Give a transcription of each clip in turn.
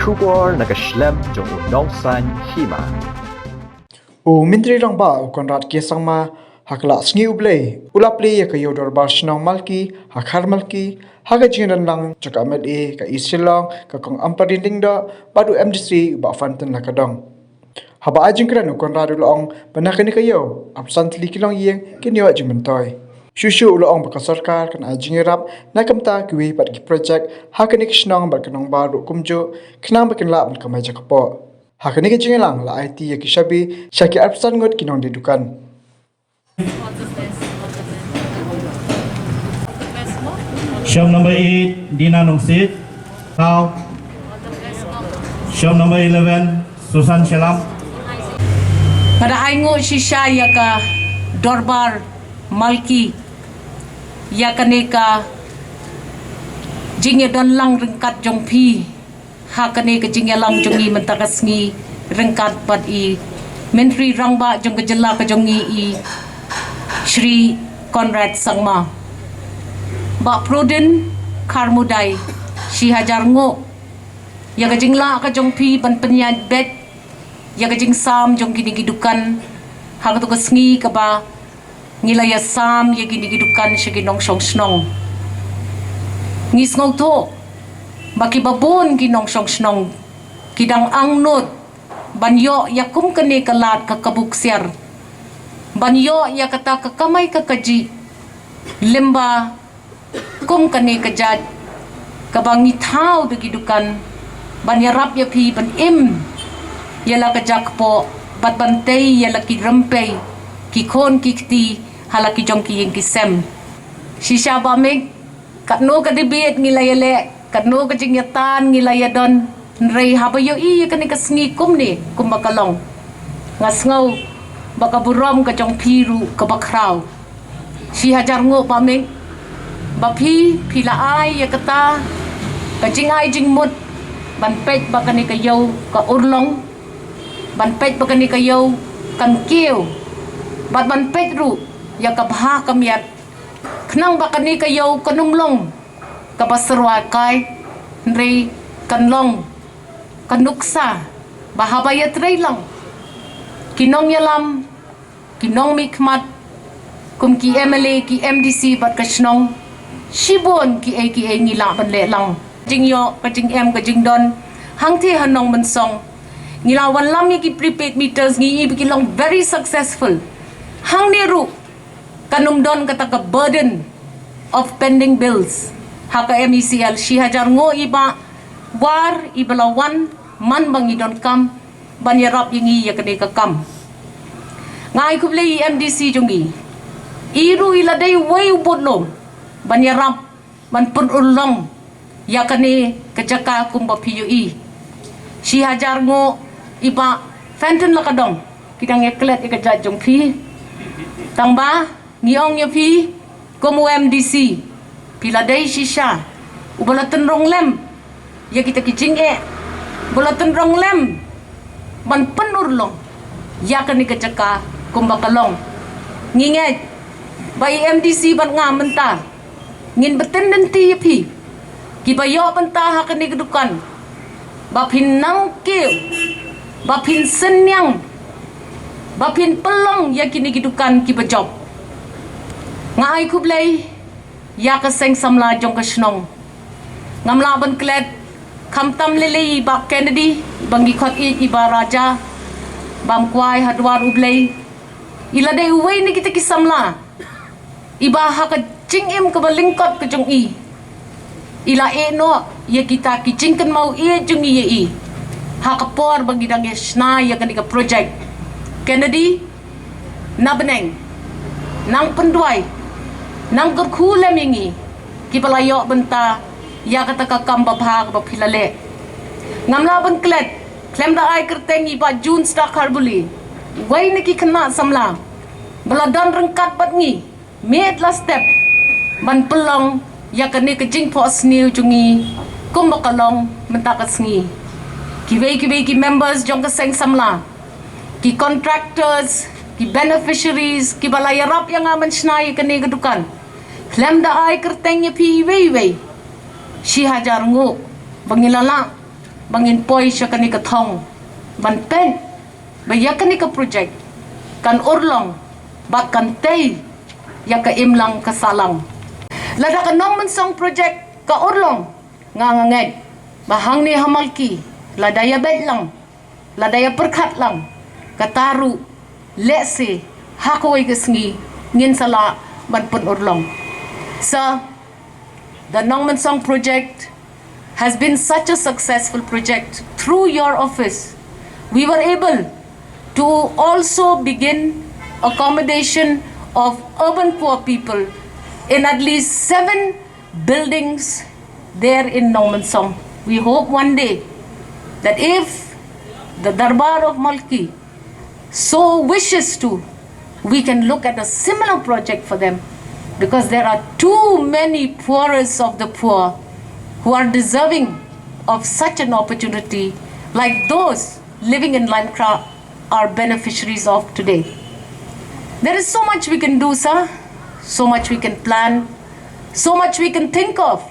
Kubor nakaslem jong unongsan Hima. Mintri rangba Conrad kesangma hakla sngi ublei ulapli ya kayo dorbar shnong malki Kharmalki haga jinran lang chaka MLA ka isilong ka kong ampadinding do badu MDC ba fanten nakadong haba ajing kran Conrad ulong banakani kayo absently kilong yeng kinyo ajing mentoy Shushu ulong baka sarkar kan ajing rap nakamta kiwi pat ki project hakanik shnong barkanong baru kumjo knang bakinla ban kamay jakapo hakanik ajing lang la IT ya kishabi syaki absan ngot kinong di Dukan Shop number 8, Dina Nungsit. Now, shop number 11, Susan Shalam. Pada aingo shisha ya ka dorbar malki ya ka neka jingya don lang rengkat jongpi ha ka neka jingya lang jongi mentakasngi rengkat pat i menteri rangba jong kejela ka jongi i Shri Conrad sangma ba pruden karmudai si hajar ngo ya ka jingla ka jongpi ban penyad bet ya kajing sam jong gini gidukan hang tu kesngi ka ba ngilaya sam ya gini gidukan siya ginong song snong ngis ngau to baki babon ginong song snong kidang angnot banyo ya kum kene kalat ka kabuksiar banyo ya kata ka kamay ka kaji lemba kum kene kajad kabang ngitaw de gidukan banyarap ya pi ban im yala kajak po bat bantay yala ki rampay ki kon ki kti hala ki jong ki yung kisem shisha ba mig katno ka dibit ngilayale katno ka jingyatan ngilayadon nrei habayo iya kani kasngi kum ni kumbakalong ngasngaw baka buram ka jong piru ka bakraw si hajar ngo ba mig bapi pila ay yakata ka jingay jingmut banpet baka ni kayaw ka urlong banpet baka ni kayo kan kiyo bat banpet ru ya kabha kamyat knang baka ni kayo kanunglong kabasarwa kay nri kanlong kanuksa bahabayat ray lang kinong yalam kinong mikmat kum ki MLA ki MDC bat kasnong shibon ki AKA ngila banle lang jingyo kajing kajing don hangti hanong mansong ngilawan lam ki prepaid meters ngi ibikilong very successful hang niru kanumdon kata ka burden of pending bills haka MECL si hajar ngo iba war ibalawan man bangidon kam banyarap yingi ya kade ka kam ngai kuble MDC jungi iru iladay way ubodlom banyarap man pun ulong ya kane kajaka kumba PUE si hajar ngo iba fenten lakadong kidang eklet ikajat jong pi tangba niong ya pi komu MDC piladai shisha ubalatan rong lem ya kita kicing bulatan rong lem ban penurlong ya kan ikajaka kumbakalong nginget bai MDC ban nga menta ngin beten nanti ya pi kibayo banta hakan ikedukan bapin nang kiu bapin senyang bapin pelong ya kini gidukan ki bejob ngai kublai ya ka seng samla jong ka snong ngamla ban klet kamtam lele ba Kennedy bangi khot iba raja bam kwai hadwar ublai ila dei uwei ni kita ki samla iba ha ka jingim ka balingkot ka jong i ila no ya kita ki jingkan mau i jong i hakapor bagi dang yasna ya kanika project Kennedy nabeneng nang penduai nang gerkhule mingi ki palayo benta ya kata ka kam babha ba philale ngamla ban klet klem da ai kertengi ba jun sta kharbuli wai ne ki khna samla baladan rengkat batngi med la step ban pelong ya kanika jing po sniu jungi kumbakalong mentakasngi ki members jong ka seng samla ki contractors ki beneficiaries ki balayarap yang aman snai kene gedukan klem da ai kerteng ya pi wei si hajar ngo bangilala bangin poy siya kani katong ban pen baya kani ka project kan urlong ba kan tay ya ka imlang kasalang lada ka nong mansong project ka urlong ngangangeg bahang ni hamalki ladaya bet lang ladaya perkat lang kataru lese hakoy gasngi ngin sala ban pun urlong. So the Nongman Song project has been such a successful project. Through your office, we were able to also begin accommodation of urban poor people in at least 7 buildings there in Nongman Song. We hope one day that if the Darbar of Malki so wishes to, we can look at a similar project for them, because there are too many poorest of the poor who are deserving of such an opportunity, like those living in Limecraft are beneficiaries of today. There is so much we can do, sir, so much we can plan, so much we can think of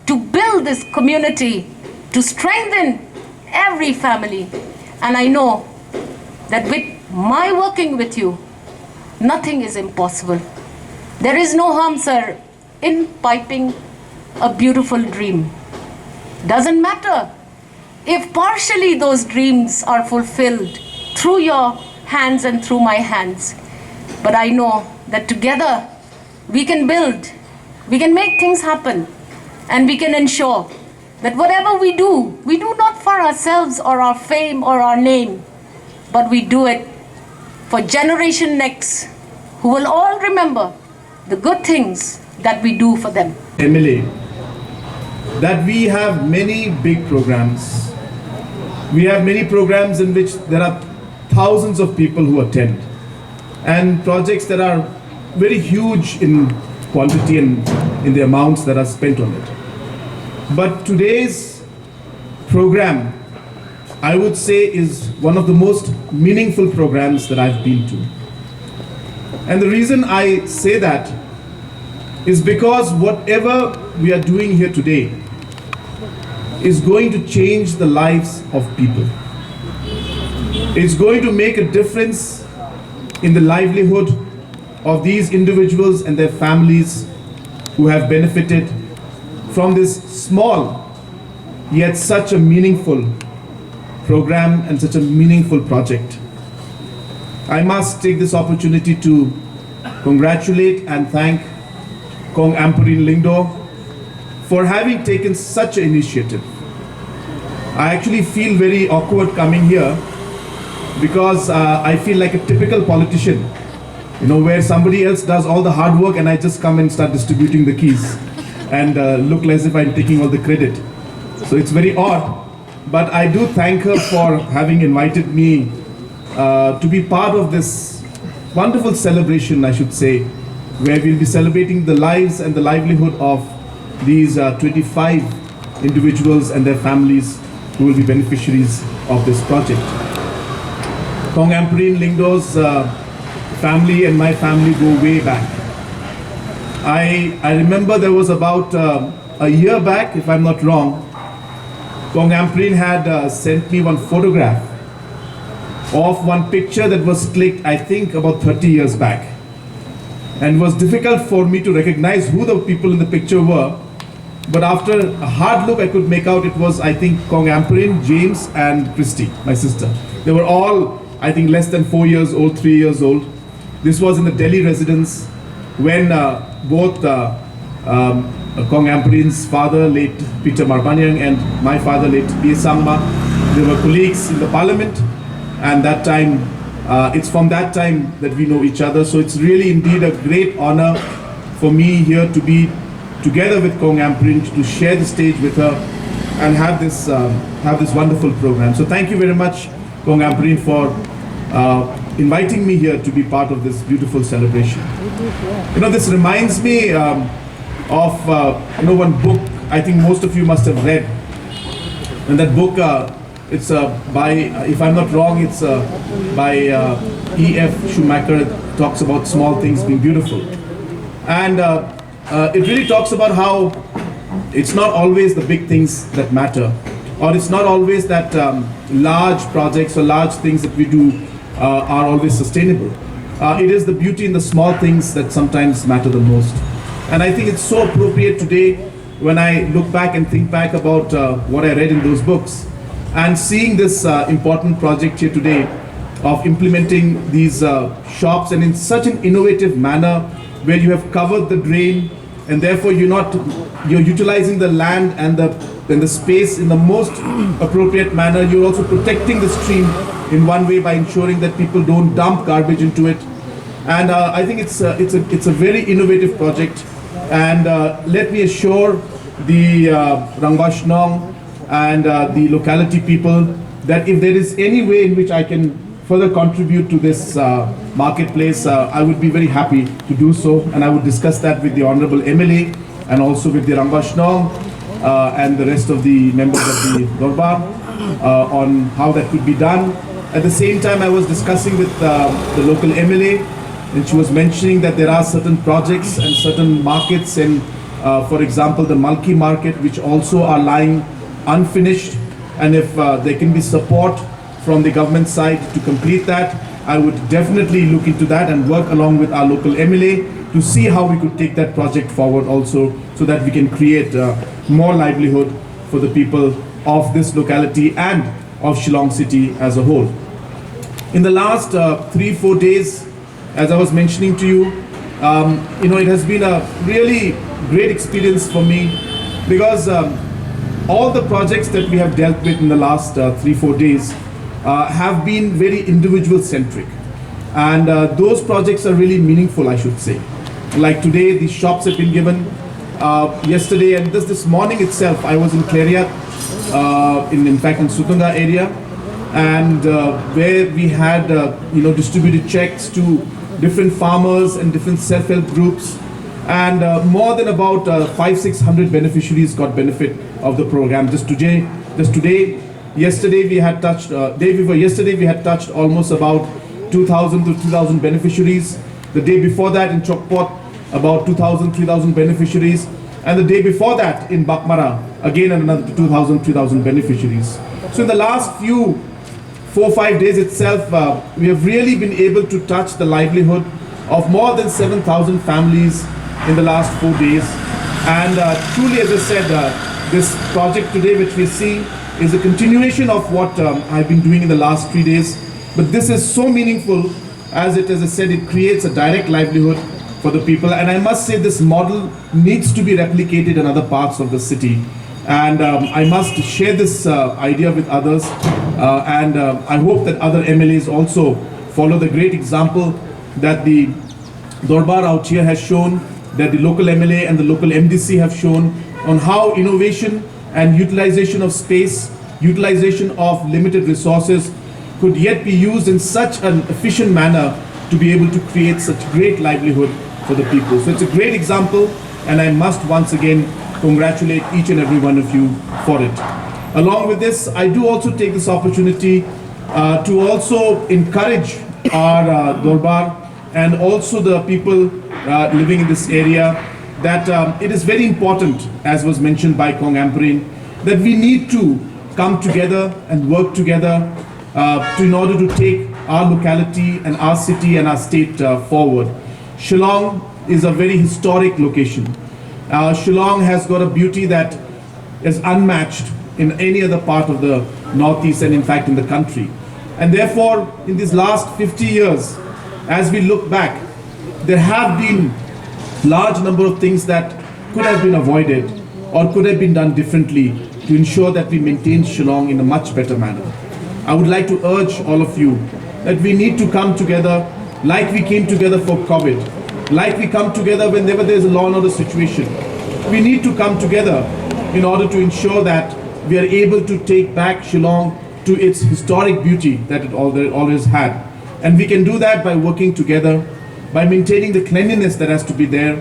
to build this community, to strengthen every family. And I know that with my working with you, nothing is impossible. There is no harm, sir, in piping a beautiful dream. Doesn't matter if partially those dreams are fulfilled through your hands and through my hands. But I know that together we can build, we can make things happen, and we can ensure that whatever we do not for ourselves or our fame or our name, but we do it for generation next, who will all remember the good things that we do for them. MLA, that we have many big programs. We have many programs in which there are thousands of people who attend, and projects that are very huge in quantity and in the amounts that are spent on it. But today's program, I would say, is one of the most meaningful programs that I've been to. And the reason I say that is because whatever we are doing here today is going to change the lives of people. It's going to make a difference in the livelihood of these individuals and their families who have benefited from this small yet such a meaningful program and such a meaningful project. I must take this opportunity to congratulate and thank Kong Ampurin Lingdo for having taken such an initiative. I actually feel very awkward coming here because I feel like a typical politician, you know, where somebody else does all the hard work and I just come and start distributing the keys and look as if I'm taking all the credit. So it's very odd, but I do thank her for having invited me to be part of this wonderful celebration, I should say, where we'll be celebrating the lives and the livelihood of these 25 individuals and their families who will be beneficiaries of this project. Kong Ampurin Lingdo's family and my family go way back. I remember there was about a year back, if I'm not wrong, Kong Ampurin had sent me one photograph of one picture that was clicked, I think, about 30 years back. And it was difficult for me to recognize who the people in the picture were. But after a hard look, I could make out it was, I think, Kong Ampurin, James, and Christy, my sister. They were all, I think, less than 4 years old, 3 years old. This was in the Delhi residence when both Kong Ampurin's father, late Peter Marpanyang, and my father, late P. Sangma, they were colleagues in the parliament. And that time, it's from that time that we know each other. So it's really indeed a great honor for me here to be together with Kong Ampurin, to share the stage with her and have this wonderful program. So thank you very much, Kong Ampurin, for inviting me here to be part of this beautiful celebration. You know, this reminds me of one book I think most of you must have read. And that book, it's by, if I'm not wrong, it's by E.F. Schumacher. It talks about small things being beautiful. And it really talks about how it's not always the big things that matter or it's not always that large projects or large things that we do are always sustainable. It is the beauty in the small things that sometimes matter the most. And I think it's so appropriate today when I look back and think back about what I read in those books, and seeing this important project here today of implementing these shops, and in such an innovative manner where you have covered the drain, and therefore you're utilizing the land and the space in the most appropriate manner. You're also protecting the stream in one way by ensuring that people don't dump garbage into it. And I think it's a very innovative project. And let me assure the Rangbashnong and the locality people that if there is any way in which I can further contribute to this marketplace, I would be very happy to do so. And I would discuss that with the Honorable MLA and also with the Rangbashnong and the rest of the members of the Dorbar on how that could be done. At the same time, I was discussing with the local MLA, and she was mentioning that there are certain projects and certain markets in, for example, the Kharmalki market, which also are lying unfinished. And if there can be support from the government side to complete that, I would definitely look into that and work along with our local MLA to see how we could take that project forward also, so that we can create more livelihood for the people of this locality and of Shillong city as a whole. In the last 3-4 days, as I was mentioning to you, it has been a really great experience for me, because all the projects that we have dealt with in the last 3-4 days have been very individual centric, and those projects are really meaningful, I should say. Like today, the shops have been given. Yesterday and this morning itself, I was in Kleriat, in fact in Sutunga area, and where we had distributed checks to different farmers and different self-help groups, and more than about 500-600 beneficiaries got benefit of the program. Just today, yesterday we had touched, day before yesterday we had touched almost about 2,000 to 3,000 beneficiaries. The day before that in Chokpot, about 2,000, 3,000 beneficiaries. And the day before that in Bakmara, again another 2,000, 3,000 beneficiaries. So in the last 4-5 days itself, we have really been able to touch the livelihood of more than 7,000 families in the last 4 days. And truly, as I said, this project today which we see is a continuation of what I've been doing in the last 3 days. But this is so meaningful, as I said, it creates a direct livelihood for the people. And I must say this model needs to be replicated in other parts of the city. And I must share this idea with others. And I hope that other MLAs also follow the great example that the Dorbar out here has shown, that the local MLA and the local MDC have shown, on how innovation and utilization of space, utilization of limited resources could yet be used in such an efficient manner to be able to create such great livelihood for the people. So it's a great example, and I must once again congratulate each and every one of you for it. Along with this, I do also take this opportunity to also encourage our Dorbar and also the people living in this area that it is very important, as was mentioned by Kong Amperin, that we need to come together and work together in order to take our locality and our city and our state forward. Shillong is a very historic location. Shillong has got a beauty that is unmatched in any other part of the Northeast and in fact in the country. And therefore, in these last 50 years, as we look back, there have been large number of things that could have been avoided or could have been done differently to ensure that we maintain Shillong in a much better manner. I would like to urge all of you that we need to come together like we came together for COVID, like we come together whenever there's a law and order situation. We need to come together in order to ensure that we are able to take back Shillong to its historic beauty that it always had. And we can do that by working together, by maintaining the cleanliness that has to be there.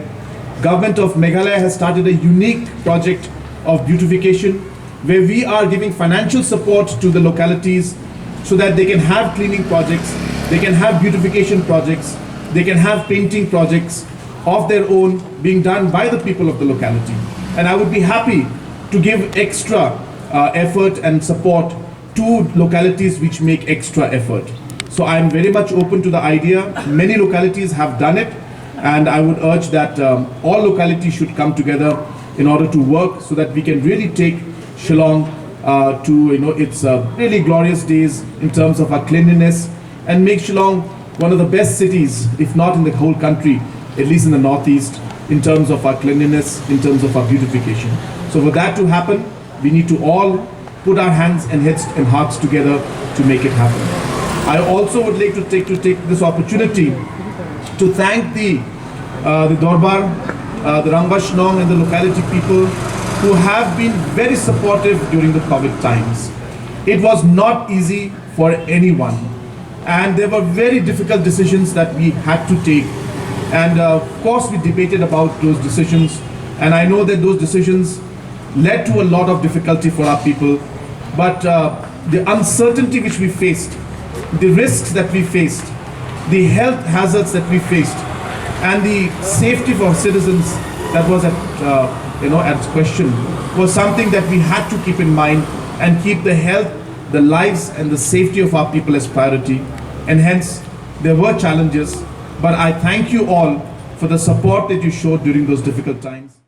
Government of Meghalaya has started a unique project of beautification where we are giving financial support to the localities so that they can have cleaning projects, they can have beautification projects, they can have painting projects of their own being done by the people of the locality. And I would be happy to give extra effort and support to localities which make extra effort. So I'm very much open to the idea. Many localities have done it, and I would urge that all localities should come together in order to work so that we can really take Shillong to its really glorious days in terms of our cleanliness, and make Shillong one of the best cities, if not in the whole country, at least in the northeast, in terms of our cleanliness, in terms of our beautification. So for that to happen, we need to all put our hands and heads and hearts together to make it happen. I also would like to take this opportunity to thank the Dorbar, the Rangba Shnong and the locality people who have been very supportive during the COVID times. It was not easy for anyone, and there were very difficult decisions that we had to take, and of course we debated about those decisions, and I know that those decisions led to a lot of difficulty for our people, but the uncertainty which we faced, the risks that we faced, the health hazards that we faced, and the safety for citizens that was at question was something that we had to keep in mind and keep the health, the lives and the safety of our people as priority. And hence there were challenges, but I thank you all for the support that you showed during those difficult times.